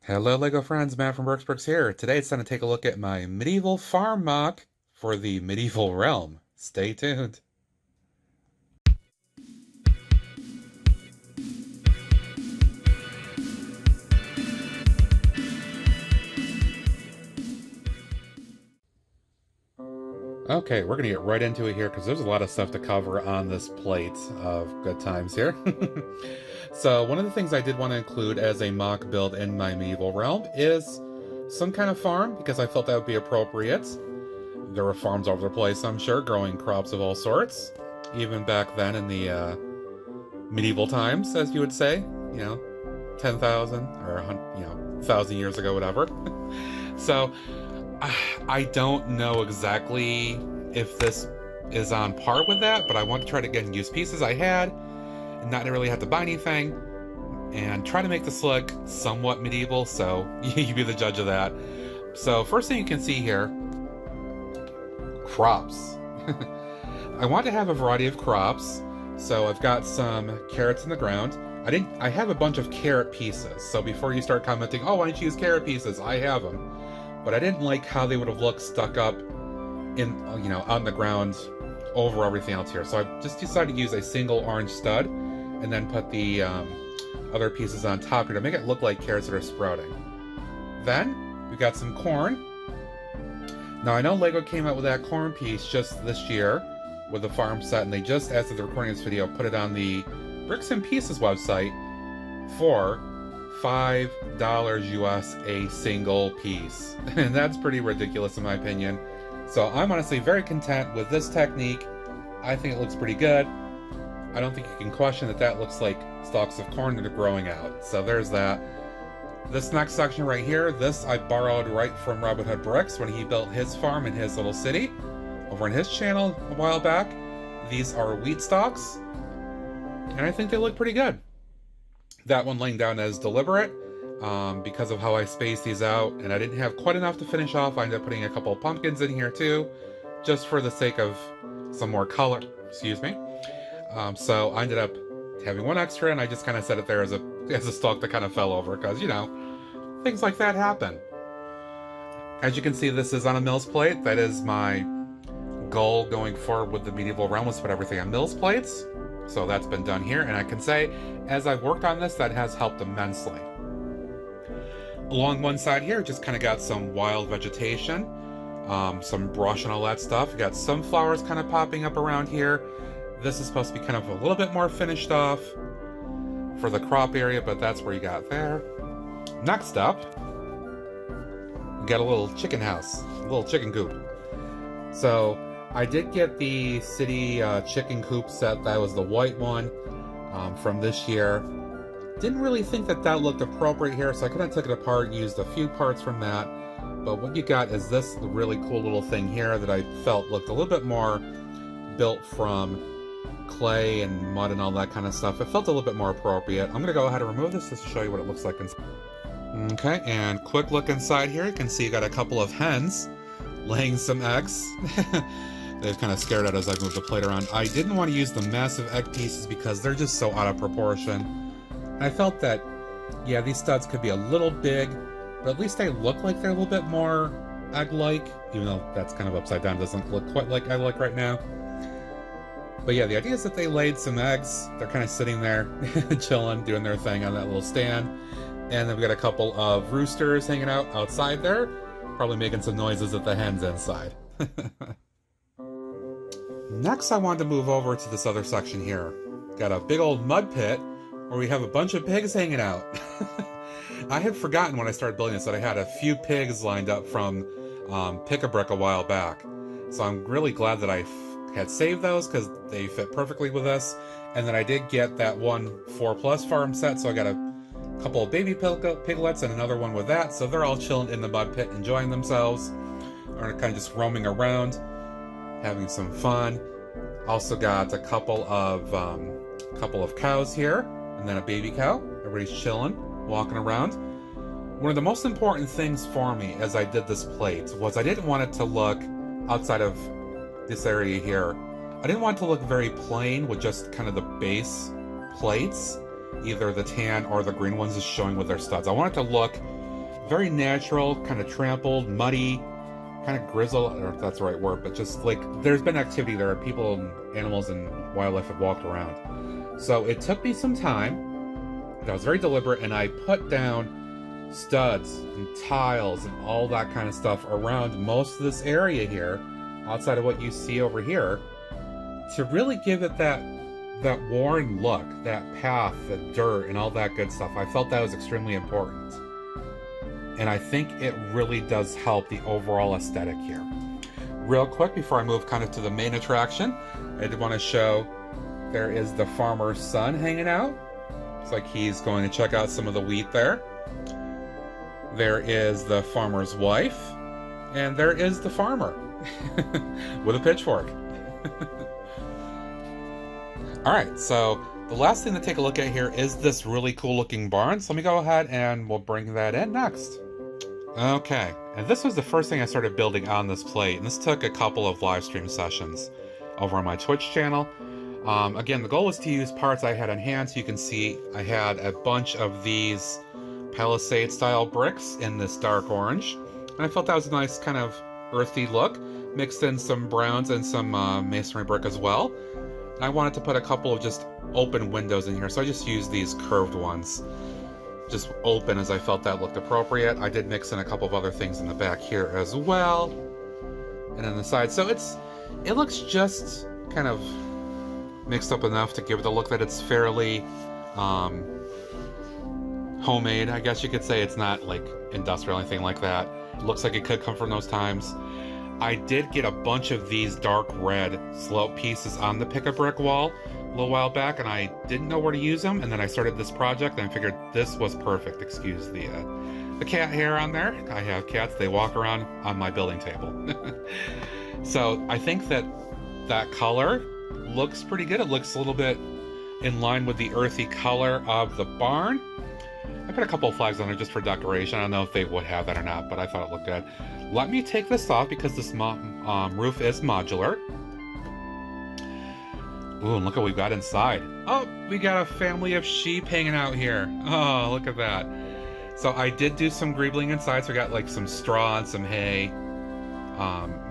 Hello LEGO friends, Matt from Brooks here. Today it's time to take a look at my medieval farm mock for the medieval realm. Stay tuned. Okay, we're going to get right into it here because there's a lot of stuff to cover on this plate of good times here. So one of the things I did want to include as a mock build in my medieval realm is some kind of farm because I felt that would be appropriate. There were farms all over the place, I'm sure, growing crops of all sorts, even back then in the medieval times, as you would say, 10,000 or 1,000 years ago, whatever. So I don't know exactly if this is on par with that, but I want to try to get use pieces I had and not really have to buy anything and try to make this look somewhat medieval, so you be the judge of that. So first thing you can see here, crops. I want to have a variety of crops, so I've got some carrots in the ground. I have a bunch of carrot pieces, so before you start commenting, oh, why didn't you use carrot pieces? I have them. But I didn't like how they would have looked stuck up in, on the ground over everything else here. So I just decided to use a single orange stud and then put the other pieces on top here to make it look like carrots that are sprouting. Then we got some corn. Now I know LEGO came out with that corn piece just this year with the farm set, and they just, as of the recording of this video, put it on the Bricks and Pieces website for $5 US a single piece. And that's pretty ridiculous in my opinion. So I'm honestly very content with this technique. I think it looks pretty good. I don't think you can question that that looks like stalks of corn that are growing out. So there's that. This next section right here, this I borrowed right from Robin Hood Bricks when he built his farm in his little city over in his channel a while back. These are wheat stalks, and I think they look pretty good. That one laying down as deliberate because of how I spaced these out, and I didn't have quite enough to finish off. I ended up putting a couple of pumpkins in here too, just for the sake of some more color, excuse me. So I ended up having one extra, and I just kind of set it there as a stalk that kind of fell over, because, things like that happen. As you can see, this is on a Mills plate. That is my goal going forward with the medieval realm, was to put everything on Mills plates. So that's been done here, and I can say, as I've worked on this, that has helped immensely. Along one side here, just kind of got some wild vegetation, some brush and all that stuff. You got some flowers kind of popping up around here. This is supposed to be kind of a little bit more finished off for the crop area, but that's where you got there. Next up, we got a little chicken house, a little chicken coop. So I did get the city chicken coop set. That was the white one from this year. Didn't really think that that looked appropriate here, so I kind of took it apart, used a few parts from that. But what you got is this really cool little thing here that I felt looked a little bit more built from clay and mud and all that kind of stuff. It felt a little bit more appropriate. I'm going to go ahead and remove this just to show you what it looks like inside. Okay, and quick look inside here. You can see you got a couple of hens laying some eggs. They've kind of scared out as I moved the plate around. I didn't want to use the massive egg pieces because they're just so out of proportion. And I felt that, yeah, these studs could be a little big, but at least they look like they're a little bit more egg-like, even though that's kind of upside down. It doesn't look quite like egg-like right now. But yeah, the idea is that they laid some eggs. They're kind of sitting there, chilling, doing their thing on that little stand. And then we got a couple of roosters hanging out outside there, probably making some noises at the hens inside. Next, I wanted to move over to this other section here. Got a big old mud pit where we have a bunch of pigs hanging out. I had forgotten when I started building this that I had a few pigs lined up from Pick-a-Brick a while back. So I'm really glad that I had saved those because they fit perfectly with this. And then I did get that one 4+ farm set, so I got a couple of baby piglets and another one with that. So they're all chilling in the mud pit, enjoying themselves. They're kind of just roaming around, having some fun. Also got a couple of cows here, and then a baby cow. Everybody's chilling, walking around. One of the most important things for me as I did this plate was I didn't want it to look, outside of this area here, I didn't want it to look very plain with just kind of the base plates, either the tan or the green ones is showing with their studs. I want it to look very natural, kind of trampled, muddy, kind of grizzle, I don't know if that's the right word, but just like there's been activity there. People and animals and wildlife have walked around. So it took me some time. I was very deliberate, and I put down studs and tiles and all that kind of stuff around most of this area here, outside of what you see over here, to really give it that worn look, that path, the dirt, and all that good stuff. I felt that was extremely important. And I think it really does help the overall aesthetic here. Real quick, before I move kind of to the main attraction, I did want to show there is the farmer's son hanging out. Looks like he's going to check out some of the wheat there. There is the farmer's wife, and there is the farmer with a pitchfork. Alright, so the last thing to take a look at here is this really cool looking barn. So let me go ahead and we'll bring that in next. Okay, and this was the first thing I started building on this plate, and this took a couple of live stream sessions over on my Twitch channel. Again, the goal was to use parts I had on hand. So you can see I had a bunch of these Palisade style bricks in this dark orange, and I felt that was a nice kind of earthy look, mixed in some browns and some masonry brick as well. And I wanted to put a couple of just open windows in here, so I just used these curved ones, just open, as I felt that looked appropriate. I did mix in a couple of other things in the back here as well, and on the side. So it looks just kind of mixed up enough to give it the look that it's fairly homemade, I guess you could say. It's not like industrial or anything like that. It looks like it could come from those times. I did get a bunch of these dark red slope pieces on the pick-a-brick wall a little while back, and I didn't know where to use them, and then I started this project and I figured this was perfect. Excuse the cat hair on there. I have cats, they walk around on my building table. So I think that color looks pretty good. It looks a little bit in line with the earthy color of the barn. I put a couple of flags on there just for decoration. I don't know if they would have that or not, but I thought it looked good. Let me take this off because this roof is modular. Ooh, and look what we've got inside. Oh, we got a family of sheep hanging out here. Oh, look at that. So I did do some greebling inside, so we got like some straw and some hay,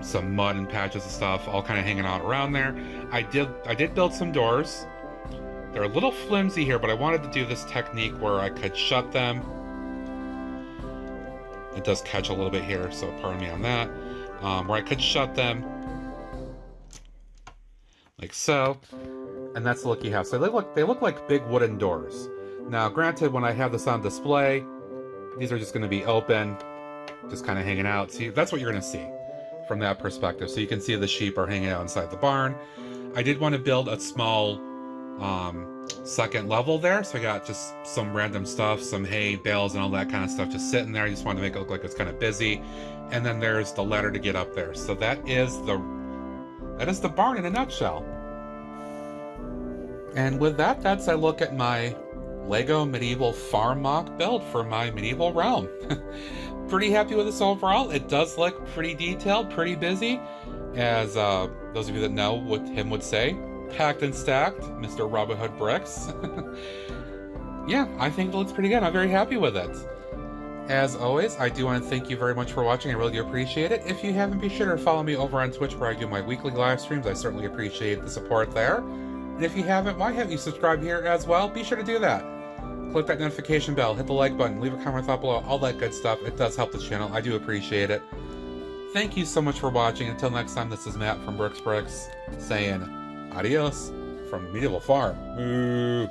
some mud and patches of stuff, all kind of hanging out around there. I did build some doors. They're a little flimsy here, but I wanted to do this technique where I could shut them. It does catch a little bit here, so pardon me on that. Where I could shut them like so, and that's the look you have. So they look like big wooden doors. Now, granted, when I have this on display, these are just going to be open, just kind of hanging out. See, that's what you're going to see from that perspective. So you can see the sheep are hanging out inside the barn. I did want to build a small second level there, so I got just some random stuff, some hay, bales, and all that kind of stuff just sitting there. I just wanted to make it look like it's kind of busy. And then there's the ladder to get up there. So that is the barn in a nutshell. And with that, that's a look at my Lego medieval farm mock build for my medieval realm. Pretty happy with this overall. It does look pretty detailed, pretty busy, as those of you that know what him would say, packed and stacked, Mr. Robin Hood Bricks. Yeah, I think it looks pretty good. I'm very happy with it. As always, I do want to thank you very much for watching. I really do appreciate it. If you haven't, be sure to follow me over on Twitch where I do my weekly live streams. I certainly appreciate the support there. And if you haven't, why haven't you subscribed here as well? Be sure to do that. Click that notification bell, hit the like button, leave a comment thought below, all that good stuff. It does help the channel. I do appreciate it. Thank you so much for watching. Until next time, this is Matt from Bricks saying adios from Medieval Farm. Ooh.